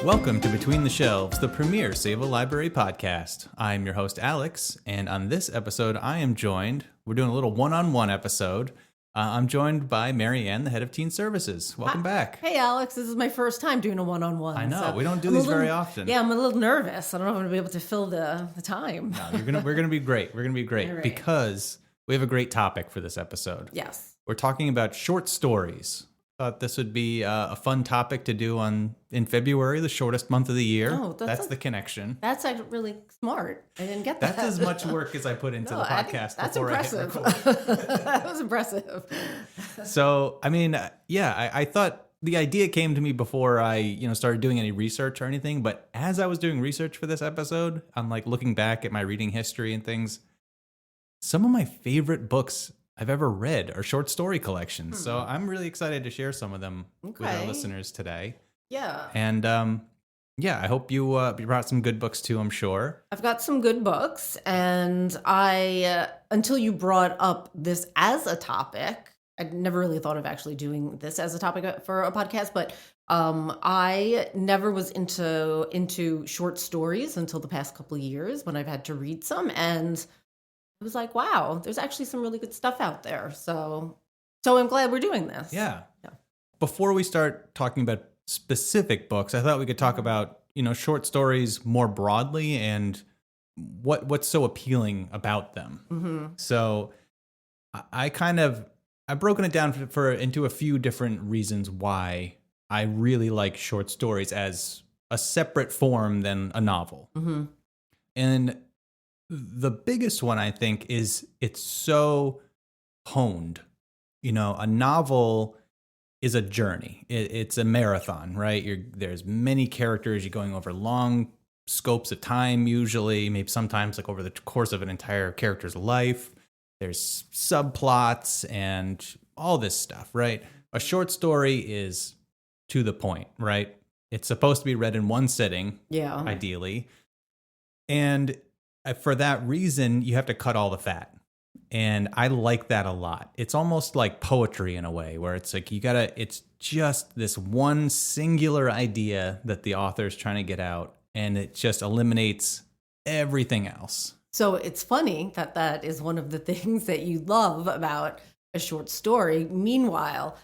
Welcome to Between the Shelves, the premier Save a Library podcast. I'm your host, Alex, and on this episode, we're doing a little one-on-one episode. I'm joined by Marianne, the head of Teen Services. Welcome back. Hey, Alex, this is my first time doing a one-on-one. I know, we don't do these very often. Yeah, I'm a little nervous. I don't know if I'm going to be able to fill the time. No, we're gonna be great. We're gonna be great right. Because we have a great topic for this episode. Yes. We're talking about short stories. Thought this would be a fun topic to do in February, the shortest month of the year. Oh, that's the connection. That's actually really smart. I didn't get that. That's as much work as I put into the podcast. That's before impressive. I hit record. That was impressive. So, I mean, I thought the idea came to me before I, started doing any research or anything. But as I was doing research for this episode, I'm like looking back at my reading history and things. Some of my favorite books I've ever read are short story collections. So I'm really excited to share some of them with our listeners today. Yeah. And I hope you brought some good books too, I'm sure. I've got some good books, and I until you brought up this as a topic, I'd never really thought of actually doing this as a topic for a podcast, but I never was into short stories until the past couple of years when I've had to read some, and I was like, wow, there's actually some really good stuff out there. So I'm glad we're doing this. Yeah. Before we start talking about specific books, I thought we could talk about, short stories more broadly and what's so appealing about them. Mm-hmm. So I've broken it down into a few different reasons why I really like short stories as a separate form than a novel. Mm-hmm. And the biggest one, I think, is it's so honed. A novel is a journey. It's a marathon, right? There's many characters. You're going over long scopes of time, usually, maybe sometimes like over the course of an entire character's life. There's subplots and all this stuff, right? A short story is to the point, right? It's supposed to be read in one sitting, ideally. And for that reason, you have to cut all the fat. And I like that a lot. It's almost like poetry in a way, where it's like it's just this one singular idea that the author is trying to get out, and it just eliminates everything else. So it's funny that is one of the things that you love about a short story. Meanwhile,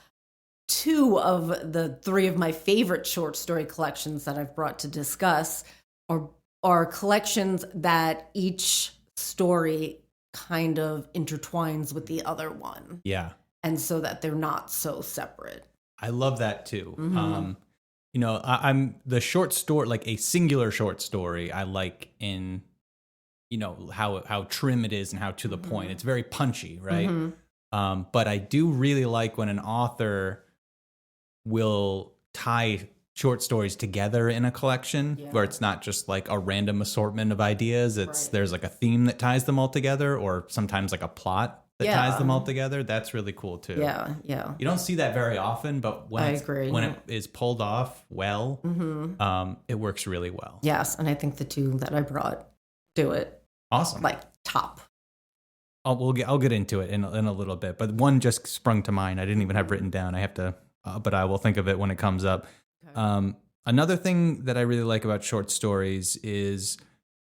2 of the 3 of my favorite short story collections that I've brought to discuss are collections that each story kind of intertwines with the other one. Yeah. And so that they're not so separate. I love that too. Mm-hmm. I'm the short story, like a singular short story, I like in, how trim it is and how to the point. It's very punchy, right? Mm-hmm. But I do really like when an author will tie short stories together in a collection where it's not just like a random assortment of ideas. There's like a theme that ties them all together, or sometimes like a plot that ties them all together. That's really cool too. Yeah. You don't see that very often, but when it is pulled off well, it works really well. Yes, and I think the 2 that I brought do it. Awesome. Like top. I'll get into it in a little bit, but one just sprung to mind. I didn't even have written down. I have to, but I will think of it when it comes up. Another thing that I really like about short stories is,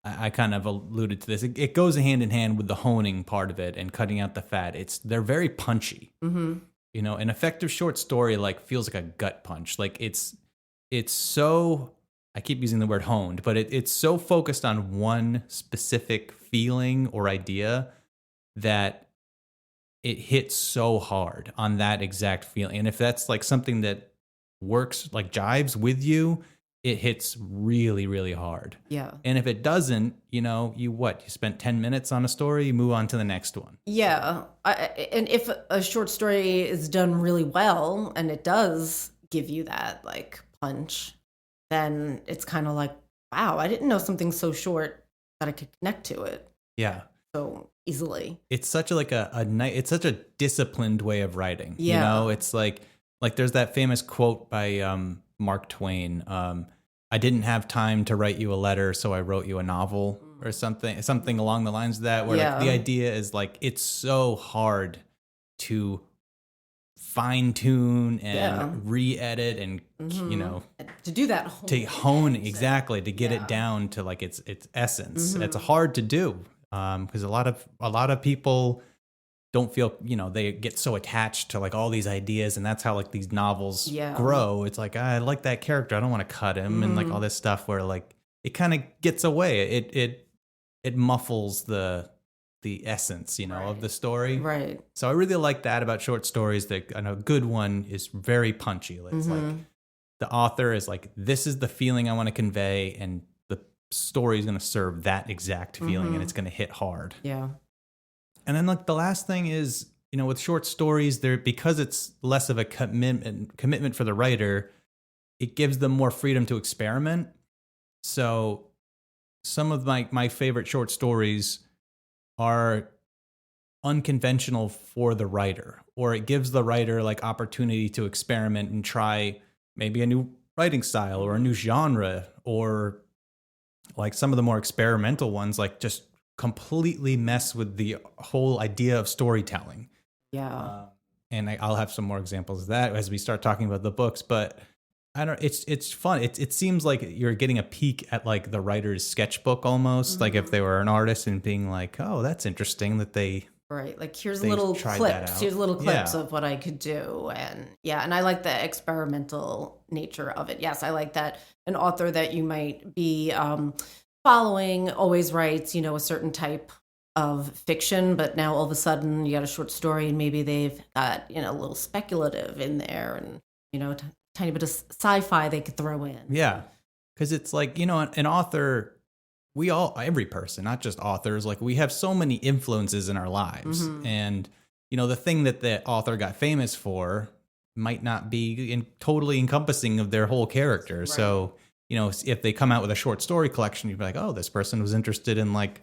I kind of alluded to this, it goes hand in hand with the honing part of it and cutting out the fat. They're very punchy. Mm-hmm. An effective short story feels like a gut punch. Like it's so, I keep using the word honed, but it's so focused on one specific feeling or idea that it hits so hard on that exact feeling. And if that's like something that works, like jives with you, it hits really, really hard. Yeah. And if it doesn't, you spent 10 minutes on a story, you move on to the next one. Yeah. And if a short story is done really well and it does give you that like punch, then it's kind of like, wow, I didn't know something so short that I could connect to it. Yeah. So easily. It's such it's such a disciplined way of writing. Yeah. It's like there's that famous quote by Mark Twain. I didn't have time to write you a letter, so I wrote you a novel, or something along the lines of that, where the idea is like, it's so hard to fine tune and re-edit and to do that to hone exactly to get it down to like its essence. It's hard to do because a lot of people don't feel, they get so attached to like all these ideas, and that's how like these novels grow. It's like, I like that character, I don't want to cut him, and like all this stuff where like it kind of gets away. It muffles the essence, of the story. Right. So I really like that about short stories. That a good one is very punchy. It's like the author is like, this is the feeling I want to convey, and the story is going to serve that exact feeling, and it's going to hit hard. Yeah. And then like the last thing is, with short stories, because it's less of a commitment for the writer, it gives them more freedom to experiment. So some of my favorite short stories are unconventional for the writer, or it gives the writer like opportunity to experiment and try maybe a new writing style or a new genre, or like some of the more experimental ones, like just completely mess with the whole idea of storytelling. Yeah. And I'll have some more examples of that as we start talking about the books, but it's fun. It seems like you're getting a peek at like the writer's sketchbook almost, like if they were an artist, and being like, oh, that's interesting that they right. Like here's little clips. Here's little clips of what I could do. And and I like the experimental nature of it. Yes, I like that an author that you might be following always writes, a certain type of fiction, but now all of a sudden you got a short story and maybe they've got, a little speculative in there, and, tiny bit of sci-fi they could throw in. Yeah. Because it's like, an author, every person, not just authors, like we have so many influences in our lives. And, the thing that the author got famous for might not be totally encompassing of their whole character. Right. So, if they come out with a short story collection, you'd be like, oh, this person was interested in like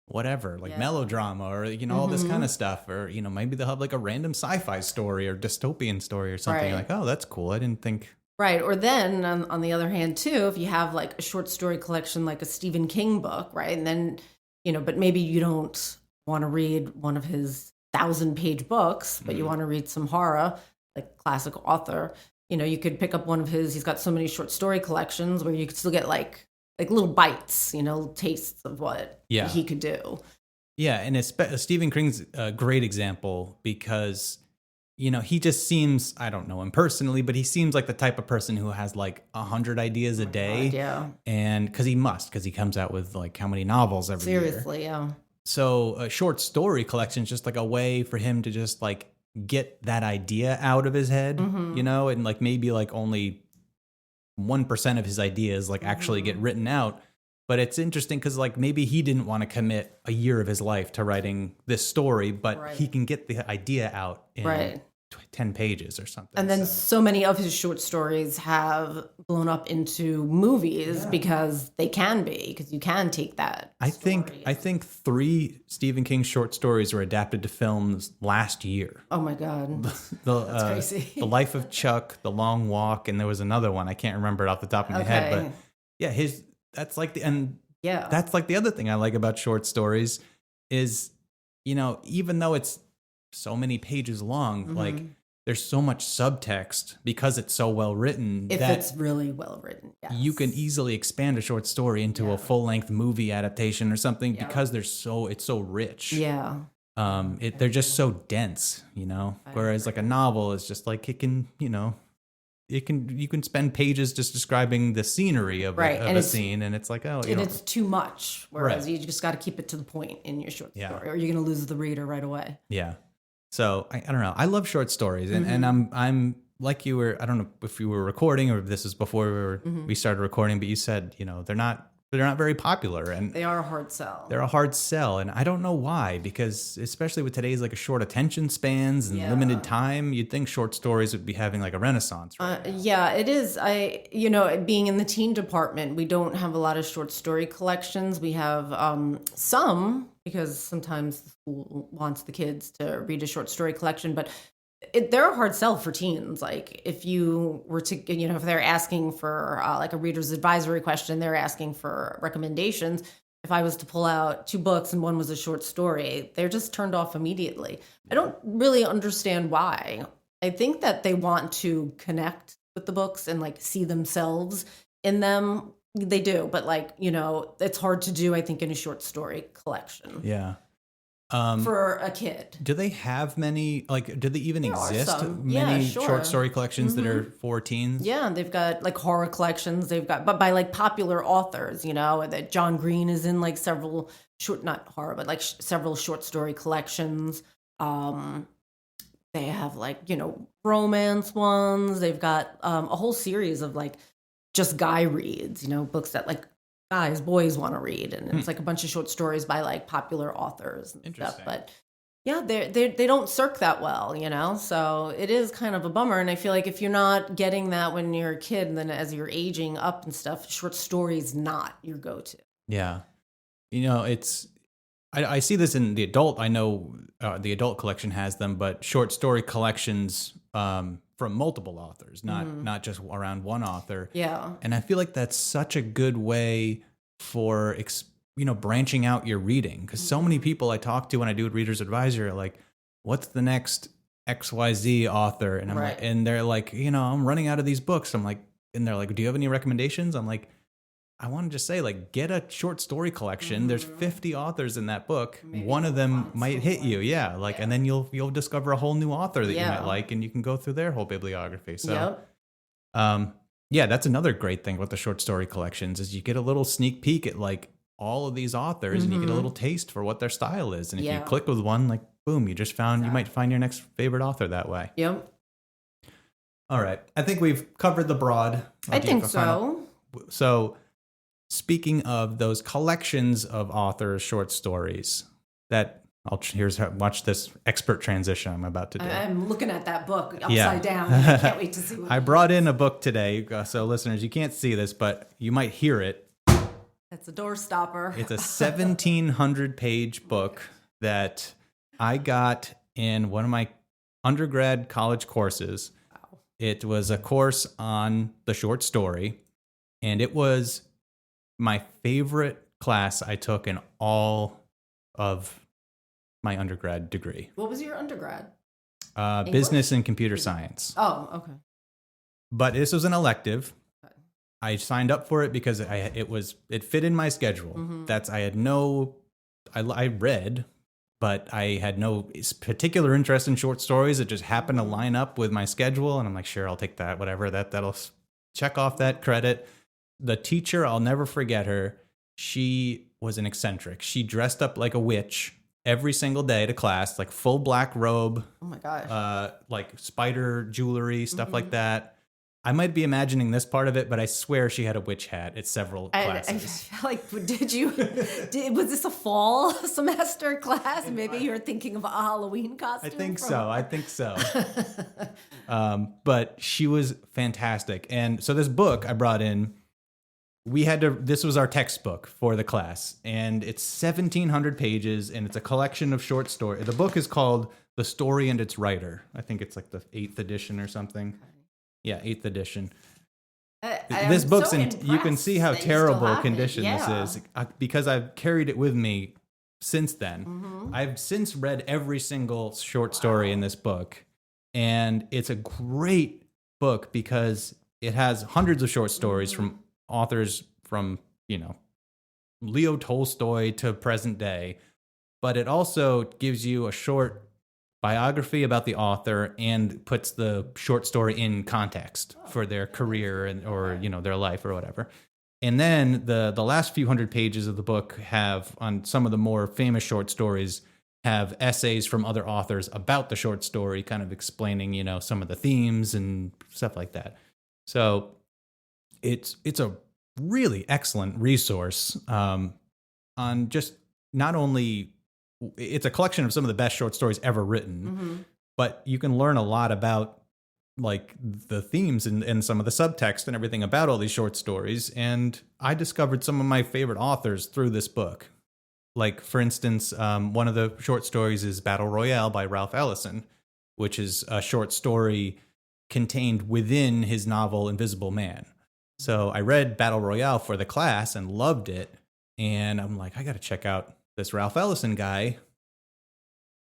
whatever, like melodrama or, all this kind of stuff. Or, maybe they'll have like a random sci-fi story or dystopian story or something. You're like, oh, that's cool. I didn't think. Right. Or then on the other hand, too, if you have like a short story collection, like a Stephen King book, right? And then, but maybe you don't want to read one of his 1,000-page books, but you want to read some horror, like classic author. You could pick up one of he's got so many short story collections where you could still get like little bites, tastes of what he could do. Yeah. And Stephen King's a great example because, he just seems, I don't know him personally, but he seems like the type of person who has like 100 ideas a day. God, yeah. And because he comes out with like how many novels every year. Seriously, yeah. So a short story collection is just like a way for him to just like get that idea out of his head, and like maybe like only 1% of his ideas like actually get written out. But it's interesting because like maybe he didn't want to commit a year of his life to writing this story, but he can get the idea out in 10 pages or something. And then so many of his short stories have blown up into movies because they can be, because you can take that. I think 3 Stephen King short stories were adapted to films last year. Oh my God. That's crazy. The Life of Chuck, The Long Walk, and there was another one. I can't remember it off the top of my head, but yeah, that's like that's like the other thing I like about short stories is, even though it's so many pages long, like there's so much subtext because it's so well written. If it's really well written, yes. You can easily expand a short story into a full length movie adaptation or something because it's so rich. Yeah. They're just so dense, whereas like a novel is just like, it can, you can spend pages just describing the scenery of a scene, and it's like, and it's too much. Whereas you just got to keep it to the point in your short story, or you're going to lose the reader right away. Yeah. So I don't know. I love short stories, and I'm like you were. I don't know if you were recording or if this is before we started recording, but you said they're not very popular, and they are a hard sell. They're a hard sell, and I don't know why. Because especially with today's like a short attention spans and limited time, you'd think short stories would be having like a renaissance. Right yeah, it is. Being in the teen department, we don't have a lot of short story collections. We have some, because sometimes the school wants the kids to read a short story collection, but they're a hard sell for teens. Like if you were to, if they're asking for like a reader's advisory question, they're asking for recommendations. If I was to pull out 2 books and one was a short story, they're just turned off immediately. I don't really understand why. I think that they want to connect with the books and like see themselves in them. They do, but like, it's hard to do, I think, in a short story collection. Yeah. For a kid. Do they have many, like, do they even exist? Many sure. short story collections that are for teens? Yeah, they've got like horror collections. They've got, but by like popular authors, that John Green is in like several not horror, but like several short story collections. They have like, romance ones. They've got a whole series of like just guy reads, books that like boys want to read. And it's like a bunch of short stories by like popular authors and stuff. But yeah, they don't circ that well, so it is kind of a bummer. And I feel like if you're not getting that when you're a kid, and then as you're aging up and stuff, short story is not your go-to. Yeah. I see this in the adult. I know the adult collection has them, but short story collections from multiple authors, not just around one author. Yeah. And I feel like that's such a good way for branching out your reading, because so many people I talk to when I do Reader's Advisor are like, what's the next XYZ author? And I'm like, and they're like, I'm running out of these books. I'm like, and they're like, do you have any recommendations? I'm like, I want to just say, like, get a short story collection. There's 50 authors in that book. Maybe one of them might hit you. Yeah. Like, and then you'll discover a whole new author that you might like, and you can go through their whole bibliography. So, yeah, that's another great thing with the short story collections is you get a little sneak peek at like all of these authors and you get a little taste for what their style is. And if you click with one, like, boom, you just found, you might find your next favorite author that way. Yep. All right. I think we've covered the broad. I think so. So, speaking of those collections of authors' short stories, watch this expert transition I'm about to do. I'm looking at that book upside down. I can't wait to see what I brought in a book today, so listeners, you can't see this, but you might hear it. That's a door stopper. It's a 1,700-page book that I got in one of my undergrad college courses. Wow. It was a course on the short story, and it was my favorite class I took in all of my undergrad degree. What was your undergrad? Business and computer science. Oh, okay. But this was an elective. I signed up for it because it fit in my schedule. I read, but I had no particular interest in short stories. It just happened to line up with my schedule, and I'm like, sure, I'll take that, whatever. That'll check off that credit. The teacher, I'll never forget her. She was an eccentric. She dressed up like a witch every single day to class, like full black robe. Oh my gosh. Like spider jewelry, stuff like that. I might be imagining this part of it, but I swear she had a witch hat at several classes. I feel like, was this a fall semester class? Maybe you're thinking of a Halloween costume? I think so. But she was fantastic. And so this book I brought in, this was our textbook for the class, and it's 1,700 pages, and it's a collection of short stories. The book is called The Story and Its Writer. I think it's like the 8th edition or something. Yeah, 8th edition. This book's you can see how terrible condition this is because I've carried it with me since then. I've since read every single short story in this book, and it's a great book because it has hundreds of short stories from authors from, Leo Tolstoy to present day, but it also gives you a short biography about the author and puts the short story in context for their career or their life or whatever. And then the last few hundred pages of the book have, on some of the more famous short stories, have essays from other authors about the short story, kind of explaining, some of the themes and stuff like that. So it's a really excellent resource on just not only, it's a collection of some of the best short stories ever written, but you can learn a lot about like the themes and some of the subtext and everything about all these short stories. And I discovered some of my favorite authors through this book. Like, for instance, one of the short stories is Battle Royale by Ralph Ellison, which is a short story contained within his novel Invisible Man. So I read Battle Royale for the class and loved it. And I'm like, I got to check out this Ralph Ellison guy.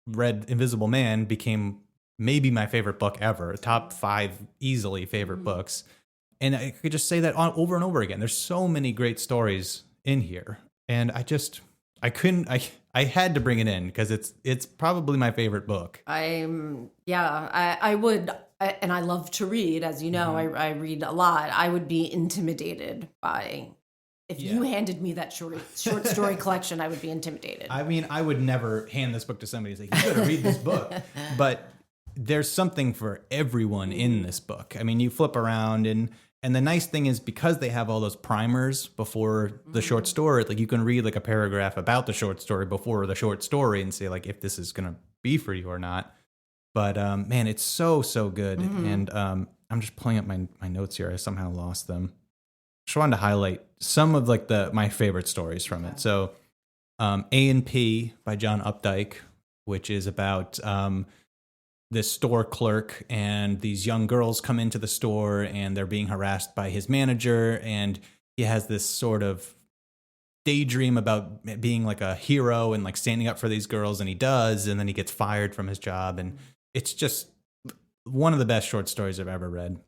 Read Invisible Man, became maybe my favorite book ever, top 5 easily favorite books. And I could just say that over and over again. There's so many great stories in here. And I had to bring it in because it's probably my favorite book. I would, and I love to read, as you know, I read a lot. I would be intimidated by, if you handed me that short story collection, I would be intimidated. I mean, I would never hand this book to somebody and say, you gotta read this book. But there's something for everyone in this book. I mean, you flip around and the nice thing is because they have all those primers before the short story, like you can read like a paragraph about the short story before the short story and say like if this is going to be for you or not. But man, it's so good. And I'm just pulling up my notes here. I somehow lost them. Just wanted to highlight some of like my favorite stories from it. So A&P by John Updike, which is about this store clerk, and these young girls come into the store and they're being harassed by his manager, and he has this sort of daydream about being like a hero and like standing up for these girls, and he does, and then he gets fired from his job, and it's just one of the best short stories I've ever read.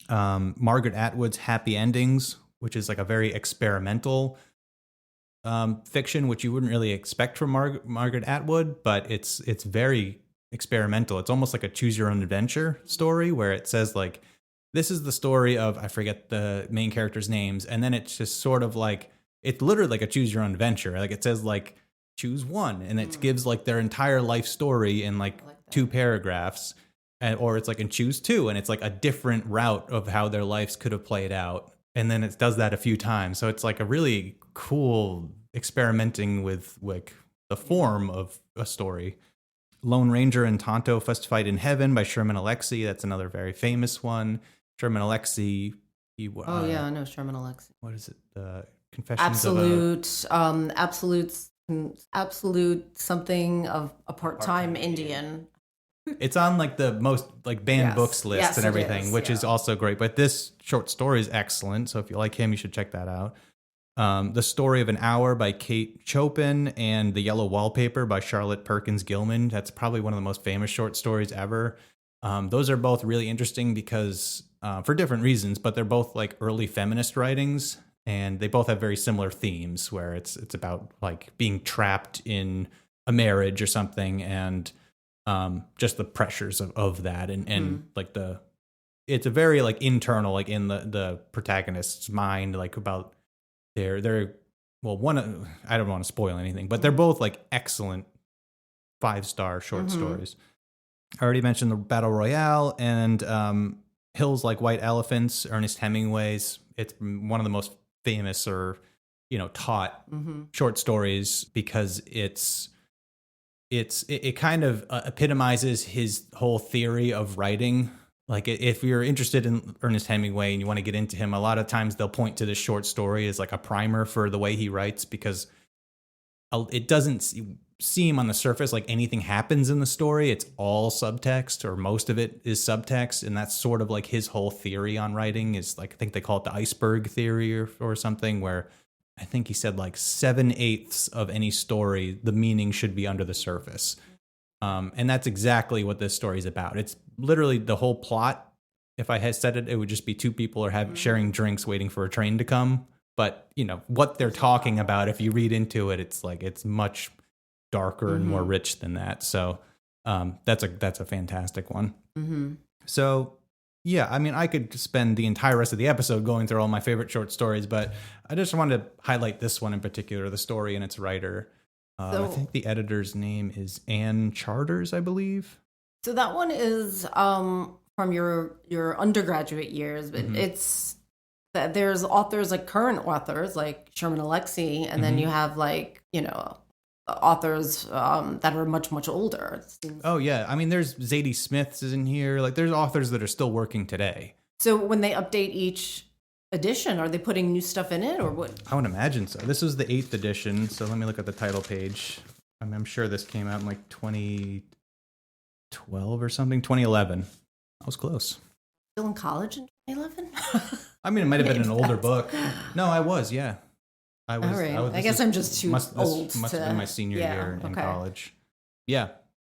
Margaret Atwood's Happy Endings, which is like a very experimental fiction, which you wouldn't really expect from Margaret Atwood, but it's very experimental. It's almost like a choose your own adventure story where it says like, this is the story of, I forget the main characters' names. And then it's just sort of like, it's literally like a choose your own adventure. Like it says like, choose one. And it gives like their entire life story in like 2 paragraphs. Or it's like in choose 2. And it's like a different route of how their lives could have played out. And then it does that a few times. So it's like a really cool experimenting with like the form of a story. Lone Ranger and Tonto First Fight in Heaven by Sherman Alexie. That's another very famous one. Sherman Alexie. I know Sherman Alexie. What is it? Confessions Absolute something of a part-time Indian. It's on like the most like banned books list and everything, which is also great. But this short story is excellent. So if you like him, you should check that out. The Story of an Hour by Kate Chopin and The Yellow Wallpaper by Charlotte Perkins Gilman. That's probably one of the most famous short stories ever. Those are both really interesting because for different reasons, but they're both like early feminist writings, and they both have very similar themes where it's about like being trapped in a marriage or something, and just the pressures of that, and like it's a very like internal, like in the protagonist's mind, like about they're one, I don't want to spoil anything, but they're both like excellent 5-star short stories. I already mentioned the Battle Royale and Hills Like White Elephants, Ernest Hemingway's. It's one of the most famous or taught short stories because it kind of epitomizes his whole theory of writing. Like if you're interested in Ernest Hemingway and you want to get into him, a lot of times they'll point to this short story as like a primer for the way he writes, because it doesn't seem on the surface like anything happens in the story. It's all subtext, or most of it is subtext. And that's sort of like his whole theory on writing is like, I think they call it the iceberg theory or something, where I think he said like 7/8 of any story, the meaning should be under the surface. And that's exactly what this story is about. It's literally the whole plot. If I had said it, it would just be 2 people sharing drinks waiting for a train to come. But, what they're talking about, if you read into it, it's like it's much darker and more rich than that. So that's a fantastic one. So, yeah, I mean, I could spend the entire rest of the episode going through all my favorite short stories, but I just wanted to highlight this one in particular, the story and its writer. I think the editor's name is Anne Charters, I believe. So that one is from your undergraduate years, but it's that there's authors, like current authors like Sherman Alexie, and then you have like, authors that are much, much older. Oh, yeah. I mean, there's Zadie Smith's is in here. Like there's authors that are still working today. So when they update each edition, are they putting new stuff in it or what? I would imagine so. This was the 8th edition. So let me look at the title page. I'm sure this came out in like 2012 or something. 2011. I was close. Still in college in 2011? I mean, it might have been an older book. No, I was, yeah. I was. All right. I guess I'm just too old. Must have been my senior year in college. Yeah,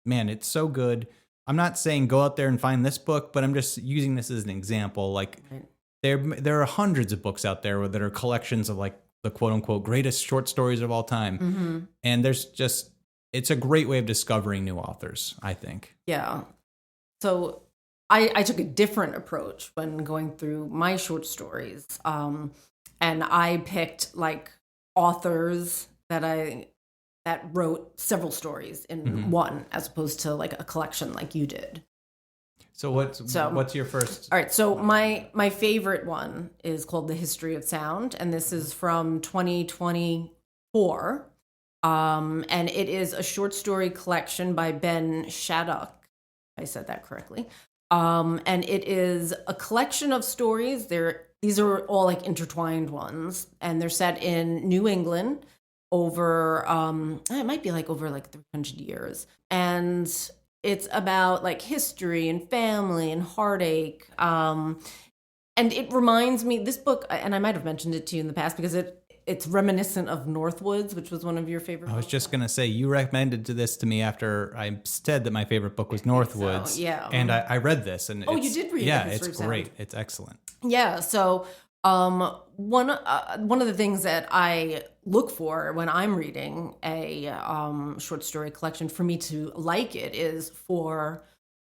man, it's so good. I'm not saying go out there and find this book, but I'm just using this as an example. Like Right. there are hundreds of books out there that are collections of like the quote unquote greatest short stories of all time. Mm-hmm. And it's a great way of discovering new authors, I think. Yeah. So I took a different approach when going through my short stories. And I picked like authors that wrote several stories in one, as opposed to like a collection like you did. So what's your first? All right. So my favorite one is called The History of Sound, and this is from 2024. And it is a short story collection by Ben Shattuck. I said that correctly. And it is a collection of stories. These are all like intertwined ones, and they're set in New England over it might be like over like 300 years. And it's about like history and family and heartache. And it reminds me, this book, and I might have mentioned it to you in the past because it's reminiscent of Northwoods, which was one of your favorite I was books. just going to say, you recommended this to me after I said that my favorite book was Northwoods. So, yeah. And I read this. And you did read it? Yeah, The History it's of great. Sound. It's excellent. Yeah. So one of the things that I look for when I'm reading a short story collection, for me to like it, is for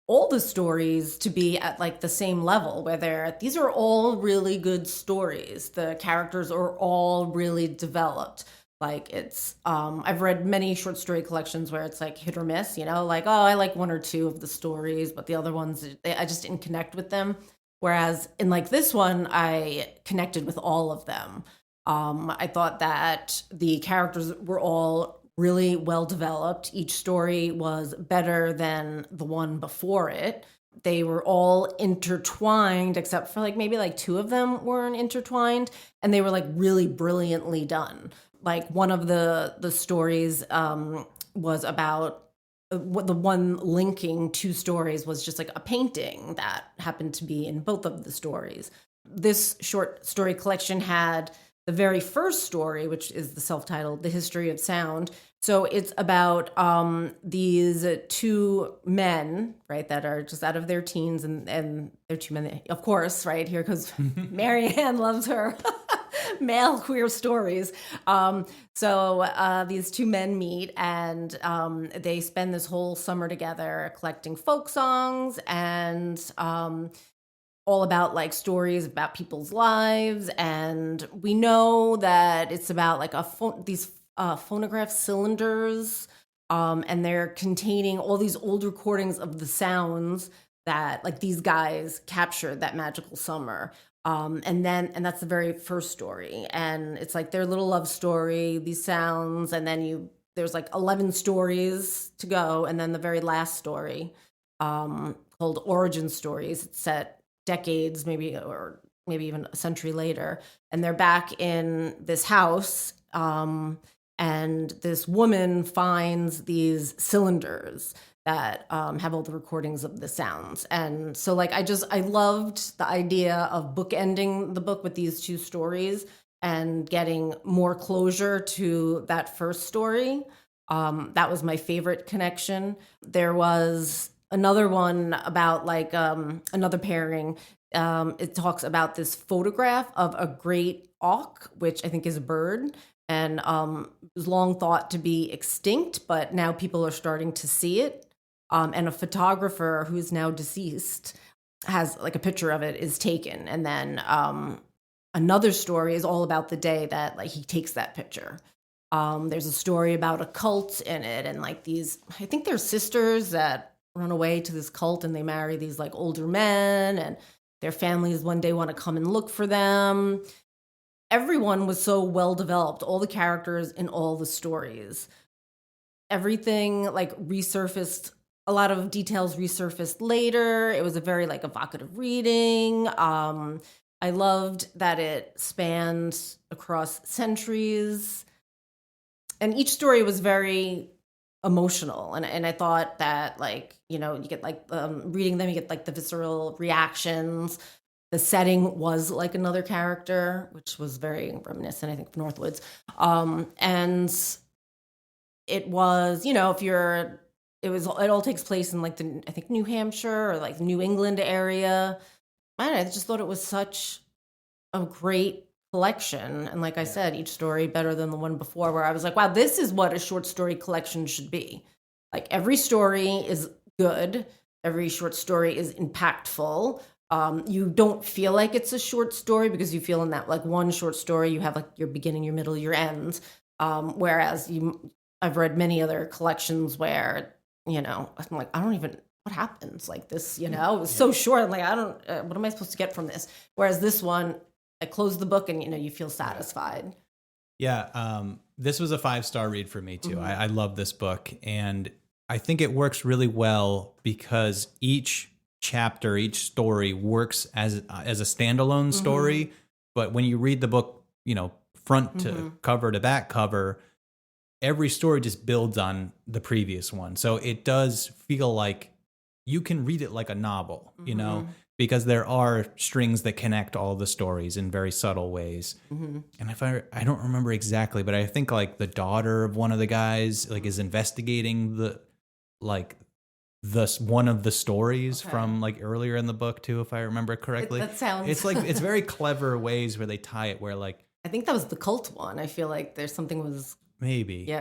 all the stories to be at like the same level, where these are all really good stories. The characters are all really developed. Like it's, I've read many short story collections where it's like hit or miss, like, oh, I like one or two of the stories, but the other ones, I just didn't connect with them. Whereas in like this one, I connected with all of them. I thought that the characters were all really well developed. Each story was better than the one before it. They were all intertwined, except for like maybe like two of them weren't intertwined, and they were like really brilliantly done. Like one of the stories was about the one linking two stories was just like a painting that happened to be in both of the stories. This short story collection had the very first story, which is the self-titled The History of Sound. So it's about these two men, right, that are just out of their teens, and they're two men, of course, right here, because Marianne loves her male queer stories. So these two men meet, and they spend this whole summer together collecting folk songs and all about like stories about people's lives. And we know that it's about like these phonograph cylinders, and they're containing all these old recordings of the sounds that like these guys captured that magical summer. And that's the very first story, and it's like their little love story, these sounds, and then there's like 11 stories to go, and then the very last story, called Origin Stories. It's set decades, maybe even a century later, and they're back in this house, and this woman finds these cylinders that have all the recordings of the sounds. And so like I loved the idea of bookending the book with these two stories and getting more closure to that first story. That was my favorite connection. There was another one about like another pairing. It talks about this photograph of a great auk, which I think is a bird, and was long thought to be extinct, but now people are starting to see it. And a photographer who's now deceased has like a picture of it is taken. And then another story is all about the day that like he takes that picture. There's a story about a cult in it, and like these, I think they're sisters that run away to this cult, and they marry these like older men, and their families one day want to come and look for them. Everyone was so well developed, all the characters in all the stories. Everything like resurfaced, a lot of details resurfaced later. It was a very like evocative reading. I loved that it spanned across centuries, and each story was very emotional. And I thought that like, you get like reading them, you get like the visceral reactions. The setting was like another character, which was very reminiscent, I think, of Northwoods. And it was, if you're it all takes place in like I think New Hampshire or like New England area. I don't know, I just thought it was such a great collection. And like I said, each story better than the one before, where I was like, wow, this is what a short story collection should be. Like every story is good. Every short story is impactful. You don't feel like it's a short story because you feel in that like one short story, you have like your beginning, your middle, your end. Whereas I've read many other collections where, I'm like, I don't even, what happens like this, it was so short. I'm like, I don't, what am I supposed to get from this? Whereas this one, I close the book and, you feel satisfied. Yeah. This was a 5-star read for me too. I love this book, and I think it works really well because each chapter, each story works as a standalone story. But when you read the book, front to cover to back cover, every story just builds on the previous one. So it does feel like you can read it like a novel, because there are strings that connect all the stories in very subtle ways. And if I don't remember exactly, but I think like the daughter of one of the guys like is investigating one of the stories from like earlier in the book too, if I remember correctly. That sounds. It's like it's very clever ways where they tie it. Where like I think that was the cult one. I feel like there's something was maybe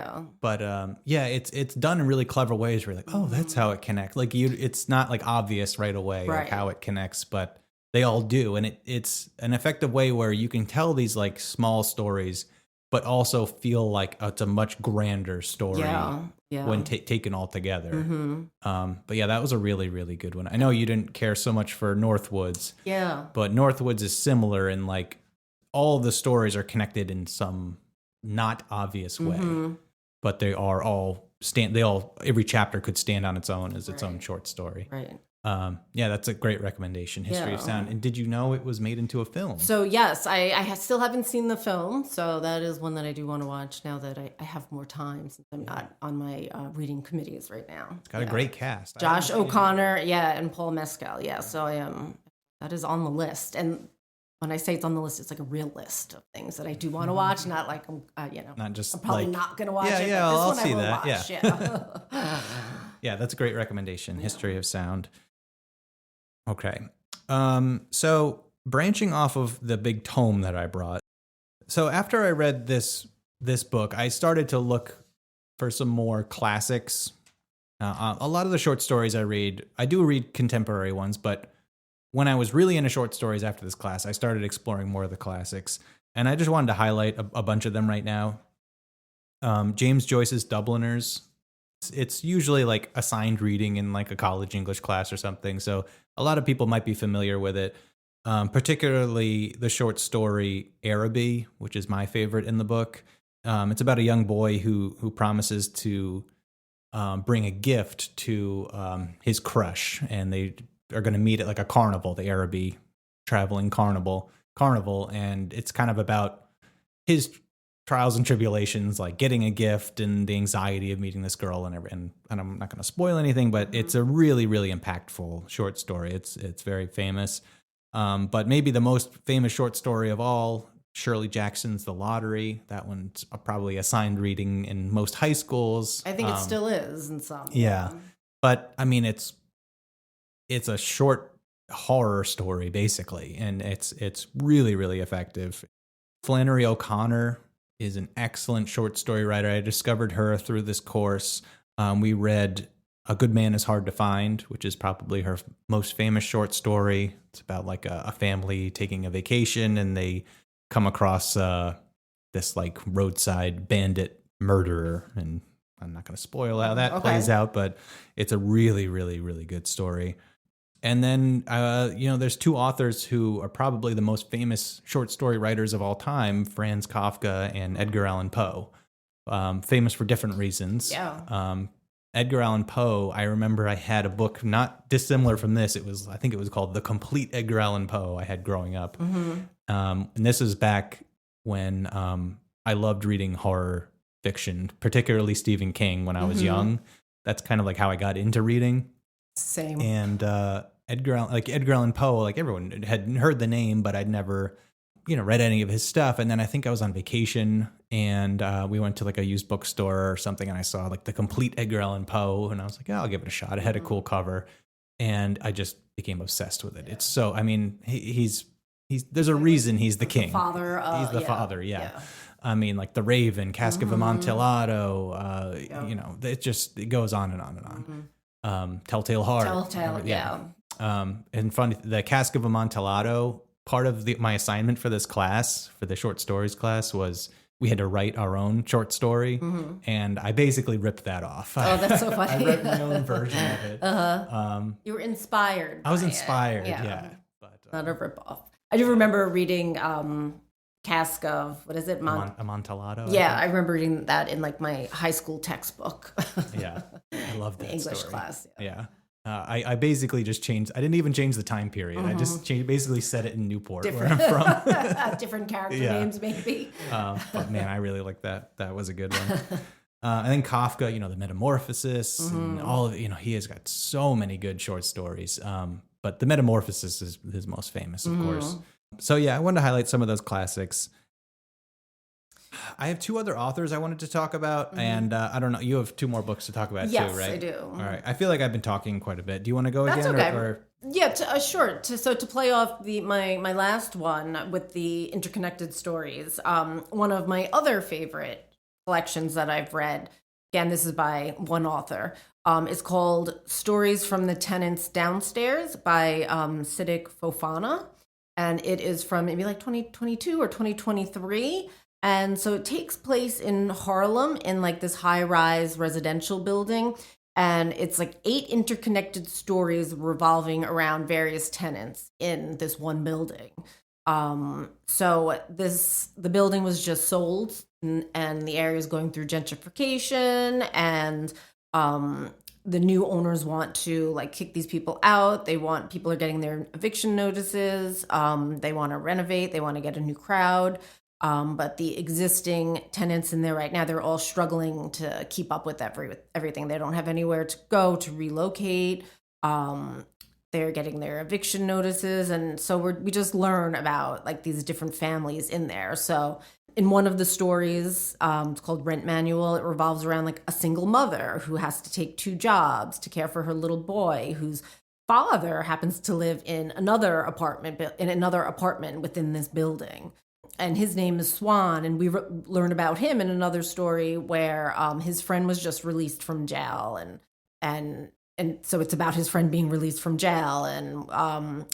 but it's done in really clever ways where you're like, oh, that's how it connects. Like it's not like obvious right away like how it connects, but they all do, and it's an effective way where you can tell these like small stories, but also feel like it's a much grander story. When taken all together. But yeah, that was a really, really good one. I know you didn't care so much for Northwoods. Yeah. But Northwoods is similar in like all the stories are connected in some not obvious way. But they are all every chapter could stand on its own as its own short story. Right. That's a great recommendation, History of Sound. And did you know it was made into a film? So yes, I still haven't seen the film, so that is one that I do want to watch now that I have more time, since I'm not on my reading committees right now. It's got a great cast. Josh O'Connor, and Paul Mescal, so I am. That is on the list, and when I say it's on the list, it's like a real list of things that I do want to watch, not like not just I'm probably not going to watch it. Yeah, I'll see that. Watch. Yeah. Yeah, that's a great recommendation. History of Sound. Okay. So branching off of the big tome that I brought. So after I read this book, I started to look for some more classics. A lot of the short stories I do read contemporary ones, but when I was really into short stories after this class, I started exploring more of the classics. And I just wanted to highlight a bunch of them right now. James Joyce's Dubliners. It's usually like assigned reading in like a college English class or something. So a lot of people might be familiar with it, particularly the short story Araby, which is my favorite in the book. It's about a young boy who promises to bring a gift to his crush, and they are going to meet at like a carnival, the Araby traveling carnival, and it's kind of about his trials and tribulations, like getting a gift and the anxiety of meeting this girl, and I'm not going to spoil anything, but it's a really, really impactful short story. It's very famous. But maybe the most famous short story of all, Shirley Jackson's The Lottery. That one's probably assigned reading in most high schools. I think it still is in some. Yeah. But I mean, it's a short horror story basically, and it's really, really effective. Flannery O'Connor is an excellent short story writer. I discovered her through this course. We read A Good Man is Hard to Find, which is probably her most famous short story. It's about like a family taking a vacation, and they come across this like roadside bandit murderer. And I'm not going to spoil how that plays out, but it's a really, really, really good story. And then, there's two authors who are probably the most famous short story writers of all time, Franz Kafka and Edgar Allan Poe. Famous for different reasons. Yeah. Edgar Allan Poe, I remember I had a book not dissimilar from this. I think it was called The Complete Edgar Allan Poe I had growing up. And this is back when I loved reading horror fiction, particularly Stephen King when I was young. That's kind of like how I got into reading. Same. And Edgar Allan Poe, like everyone had heard the name, but I'd never, read any of his stuff. And then I think I was on vacation And we went to like a used bookstore or something, and I saw like the complete Edgar Allan Poe, and I was like, yeah, I'll give it a shot. It had a cool cover, and I just became obsessed with it. It's so, I mean, he's there's a reason he's the king. Father. He's the father, yeah. I mean, like The Raven, Cask of Amontillado, it goes on and on and on. Telltale Heart. Telltale, yeah. And funny, the Cask of Amontillado, part of my assignment for this class, for the short stories class, was we had to write our own short story, and I basically ripped that off. Oh, that's so funny. I wrote my own version of it. You were inspired. I was inspired, yeah. But, not a ripoff. I do remember reading Cask of, what is it? Amontillado. Yeah, I remember reading that in like my high school textbook. Yeah, I love that English story. class. Yeah. I basically just changed. I didn't even change the time period. I just basically set it in Newport, where I'm from. Different character names, maybe. But man, I really like that. That was a good one. And then Kafka, the Metamorphosis, and all of it. He has got so many good short stories. But the Metamorphosis is his most famous, of course. So yeah, I wanted to highlight some of those classics. I have two other authors I wanted to talk about, and I don't know. You have two more books to talk about too, right? Yes, I do. All right. I feel like I've been talking quite a bit. Do you want to go That's again? Okay. Or Yeah, sure. So to play off my last one with the interconnected stories, one of my other favorite collections that I've read, again, this is by one author, is called Stories from the Tenants Downstairs by Sidik Fofana. And it is from maybe like 2022 or 2023. And so it takes place in Harlem in like this high-rise residential building. And it's like 8 interconnected stories revolving around various tenants in this one building. So the building was just sold, and the area is going through gentrification, and the new owners want to like kick these people out. People are getting their eviction notices. They want to renovate. They want to get a new crowd. But the existing tenants in there right now, they're all struggling to keep up with everything. They don't have anywhere to go to relocate. They're getting their eviction notices. And so we just learn about like these different families in there. So in one of the stories, it's called Rent Manual. It revolves around like a single mother who has to take 2 jobs to care for her little boy, whose father happens to live in another apartment within this building. And his name is Swan, and we learn about him in another story where his friend was just released from jail, and so it's about his friend being released from jail and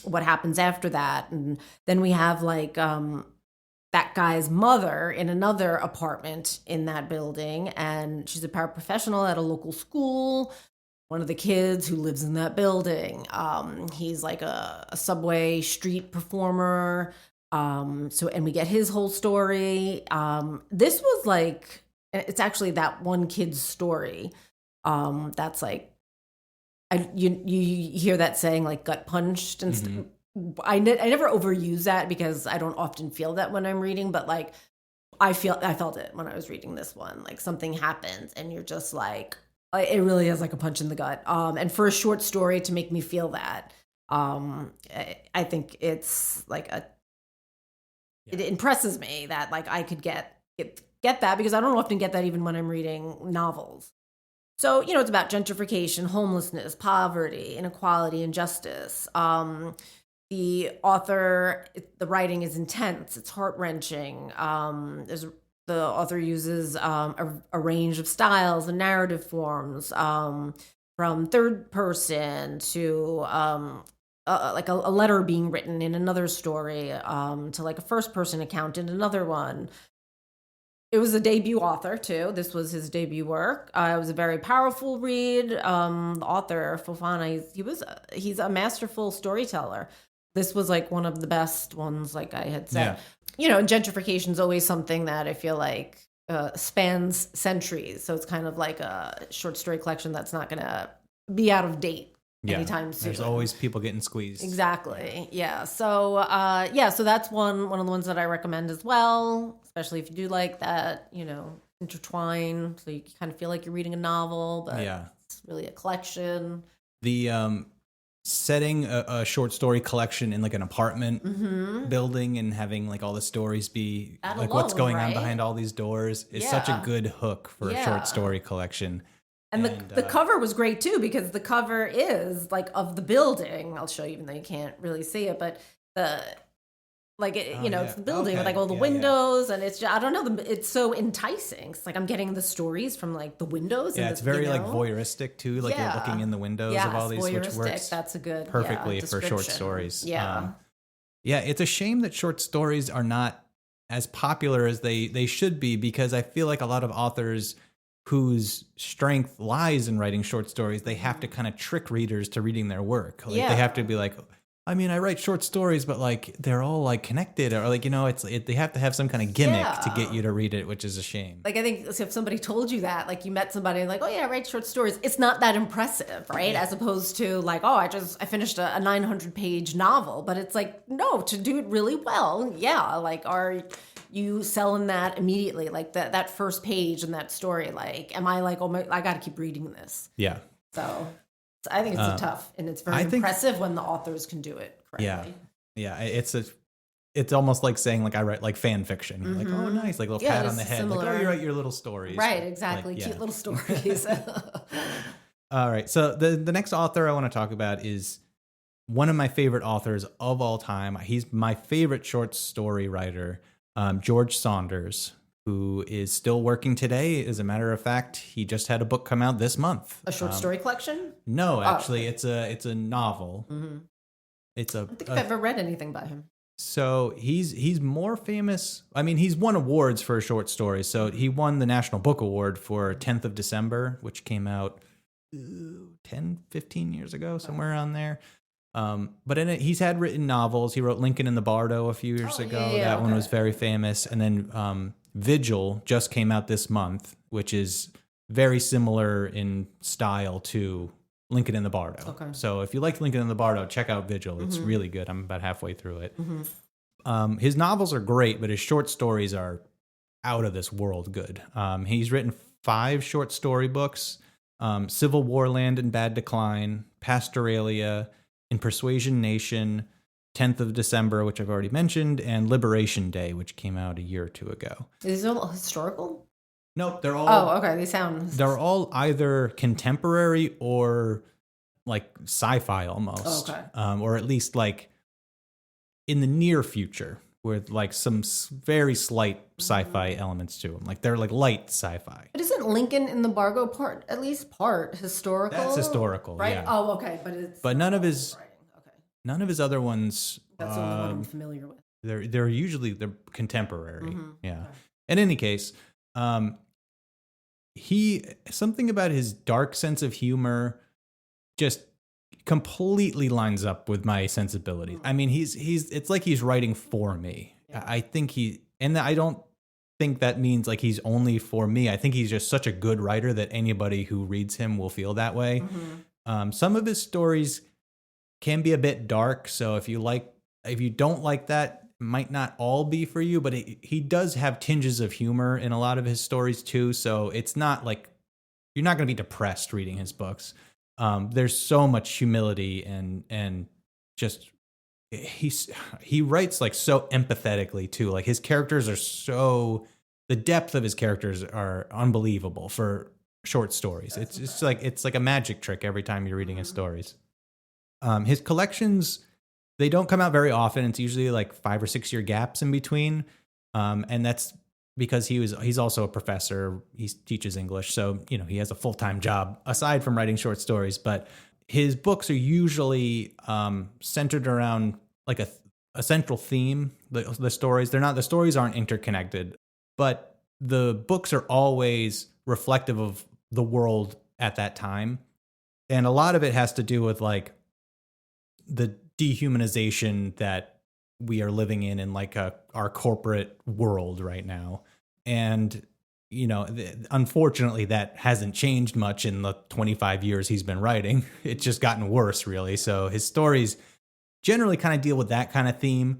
what happens after that. And then we have like that guy's mother in another apartment in that building, and she's a paraprofessional at a local school. One of the kids who lives in that building, he's like a subway street performer. And we get his whole story. This was like, it's actually that one kid's story. That's like, you hear that saying like gut punched and stuff. I never overuse that because I don't often feel that when I'm reading, but like I felt it when I was reading this one. Like something happens and you're just like, it really is like a punch in the gut. And for a short story to make me feel that, I think it's like it impresses me that like I could get that, because I don't often get that even when I'm reading novels. So, it's about gentrification, homelessness, poverty, inequality, injustice. The writing is intense. It's heart-wrenching. The author uses a range of styles and narrative forms, from third person to like a letter being written in another story, to like a first person account in another one. It was a debut author too. This was his debut work. It was a very powerful read. The author Fofana, he's a masterful storyteller. This was like one of the best ones, like I had said. Yeah. Gentrification is always something that I feel like spans centuries. So it's kind of like a short story collection that's not going to be out of date anytime soon. There's always people getting squeezed. Exactly. Yeah. So so that's one of the ones that I recommend as well, especially if you do like that, intertwine, so you kind of feel like you're reading a novel, but it's really a collection. The setting a short story collection in like an apartment building and having like all the stories be That like alone, what's going on right? behind all these doors is such a good hook for a short story collection. And the cover was great too, because the cover is like of the building. I'll show you, even though you can't really see it, but it's the building with like all the windows, and it's just, I don't know, it's so enticing. It's like I'm getting the stories from like the windows. Yeah, it's very like voyeuristic too, like you're looking in the windows of all these, which works that's a good perfectly for short stories. Yeah, it's a shame that short stories are not as popular as they should be, because I feel like a lot of authors whose strength lies in writing short stories, they have to kind of trick readers to reading their work. Like they have to be like, I mean, I write short stories, but like they're all like connected, or like, they have to have some kind of gimmick to get you to read it, which is a shame. Like I think if somebody told you that, like you met somebody and like, oh yeah, I write short stories, it's not that impressive, right? As opposed to like, oh, I finished a 900-page novel, but it's like, no, to do it really well, like are you selling that immediately? Like that first page in that story, like, am I like, oh my, I got to keep reading this? Yeah. So I think it's tough, and it's very impressive when the authors can do it correctly. Yeah. It's almost like saying like I write like fan fiction. You're like, oh nice, like a little pat on the head. Similar. Like, oh, you write your little stories. Right, exactly. Like, cute little stories. All right. So the next author I want to talk about is one of my favorite authors of all time. He's my favorite short story writer, George Saunders, who is still working today. As a matter of fact, he just had a book come out this month. A short story collection? No, actually, it's a novel. Mm-hmm. I don't think I've ever read anything by him. So he's more famous. I mean, he's won awards for short stories. So he won the National Book Award for 10th of December, which came out 10, 15 years ago, somewhere around there. But in it, he's had written novels. He wrote Lincoln in the Bardo a few years ago. That one was very famous. And then Vigil just came out this month, which is very similar in style to Lincoln in the Bardo. Okay. So if you like Lincoln in the Bardo, check out Vigil. It's really good. I'm about halfway through it. His novels are great, but his short stories are out of this world good. He's written 5 short story books: Civil War Land in Bad Decline, Pastoralia, In Persuasion Nation, 10th of December, which I've already mentioned, and Liberation Day, which came out a year or two ago. Is it all historical? Nope, they're all... Oh, okay, They're all either contemporary or like sci-fi almost. Okay. Or at least like in the near future, with like some very slight sci-fi elements to them. Like they're like light sci-fi. But isn't Lincoln in the Bargo at least part historical? That's historical, right? Yeah. Oh, okay, but none of his other ones. That's the only one I'm familiar with. They're usually contemporary. Yeah. Okay. In any case, something about his dark sense of humor just completely lines up with my sensibilities. I mean, it's like he's writing for me. Yeah. I think I don't think that means like he's only for me. I think he's just such a good writer that anybody who reads him will feel that way. Some of his stories can be a bit dark, so if you don't like that, it might not all be for you, but he does have tinges of humor in a lot of his stories too, so it's not like you're not going to be depressed reading his books. There's so much humility and just he writes like so empathetically too. Like his characters are the depth of his characters are unbelievable for short stories. It's like a magic trick every time you're reading his stories. His collections, they don't come out very often. It's usually like 5 or 6 year gaps in between. And that's because he's also a professor. He teaches English. So, he has a full-time job aside from writing short stories, but his books are usually centered around like a central theme. The stories aren't interconnected, but the books are always reflective of the world at that time. And a lot of it has to do with like the dehumanization that we are living in like our corporate world right now. And, unfortunately that hasn't changed much in the 25 years he's been writing. It's just gotten worse, really. So his stories generally kind of deal with that kind of theme.